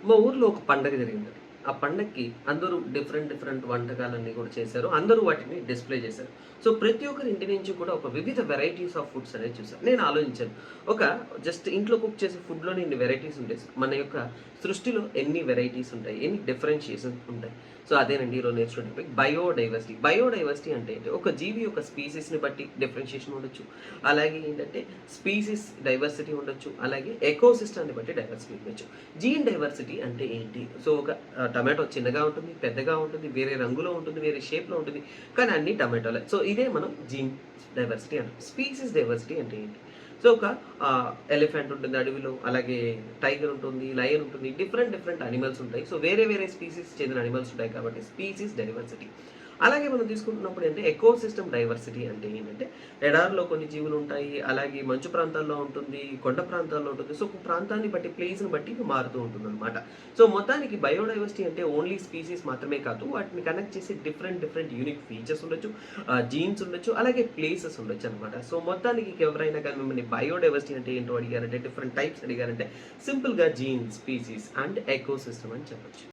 మా ఊర్లో ఒక పండగ జరిగిందండి. ఆ పండగకి అందరూ డిఫరెంట్ డిఫరెంట్ వంటకాలన్నీ కూడా చేశారు. అందరూ వాటిని డిస్‌ప్లే చేశారు. సో, ప్రతి ఒక్కరి ఇంటి నుంచి కూడా ఒక వివిధ వెరైటీస్ ఆఫ్ ఫుడ్స్ అనేవి చూసాను. నేను ఆలోచించాను. ఒక జస్ట్ ఇంట్లో కుక్ చేసే ఫుడ్‌లోనే ఇన్ని వెరైటీస్ ఉంటాయి. మన యొక్క సృష్టిలో ఎన్ని వెరైటీస్ ఉంటాయి? ఎన్ని డిఫరెన్షియేషన్స్ ఉంటాయి? సో, అదేనండి ఈరోజు నేర్చుకునే టాపిక్ బయోడైవర్సిటీ. బయోడైవర్సిటీ అంటే ఏంటి? ఒక జీవి యొక్క స్పీసీస్‌ని బట్టి డిఫరెన్షియేషన్ ఉండొచ్చు. అలాగే ఏంటంటే స్పీసీస్ డైవర్సిటీ ఉండొచ్చు. అలాగే ఎకోసిస్టమ్‌ని బట్టి డైవర్సిటీ ఉండొచ్చు. జీన్ డైవర్సిటీ అంటే ఏంటి? సో, ఒక టమాటో చిన్నగా ఉంటుంది, పెద్దగా ఉంటుంది, వేరే రంగులో ఉంటుంది, వేరే షేప్‌లో ఉంటుంది. కానీ అన్నీ టమాటోలే. సో, ఇదే మనం జీన్ డైవర్సిటీ అంటాం. స్పీసీస్ డైవర్సిటీ అంటే ఏంటి? సో, ఒక ఎలిఫెంట్ ఉంటుంది అడవిలో, అలాగే టైగర్ ఉంటుంది, లయన్ ఉంటుంది. డిఫరెంట్ డిఫరెంట్ అనిమల్స్ ఉంటాయి. సో, వేరే వేరే స్పీసీస్ చెందిన అనిమల్స్ ఉంటాయి కాబట్టి స్పీసీస్ డైవర్సిటీ. అలాగే మనం తీసుకుంటున్నప్పుడు అంటే ఎకోసిస్టమ్ డైవర్సిటీ అంటే ఏంటంటే ఎడారిలో కొన్ని జీవులు ఉంటాయి. అలాగే మంచు ప్రాంతాల్లో ఉంటుంది, కొండ ప్రాంతాల్లో ఉంటుంది. సో, ఒక ప్రాంతాన్ని బట్టి, ప్లేస్‌ని బట్టి ఇది మారుతూ ఉంటుందన్నమాట. సో, మొత్తానికి బయోడైవర్సిటీ అంటే ఓన్లీ స్పీసీస్ మాత్రమే కాదు. వాటిని కనెక్ట్ చేసే డిఫరెంట్ డిఫరెంట్ యూనిక్ ఫీచర్స్ ఉండొచ్చు, జీన్స్ ఉండొచ్చు, అలాగే ప్లేసెస్ ఉండొచ్చనమాట. సో, మొత్తానికి ఎవరైనా కానీ మిమ్మల్ని బయోడైవర్సిటీ అంటే ఏంటో అడిగారంటే, డిఫరెంట్ టైప్స్ అడిగారంటే సింపుల్‌గా జీన్, స్పీసీస్ అండ్ ఎకోసిస్టమ్ అని చెప్పొచ్చు.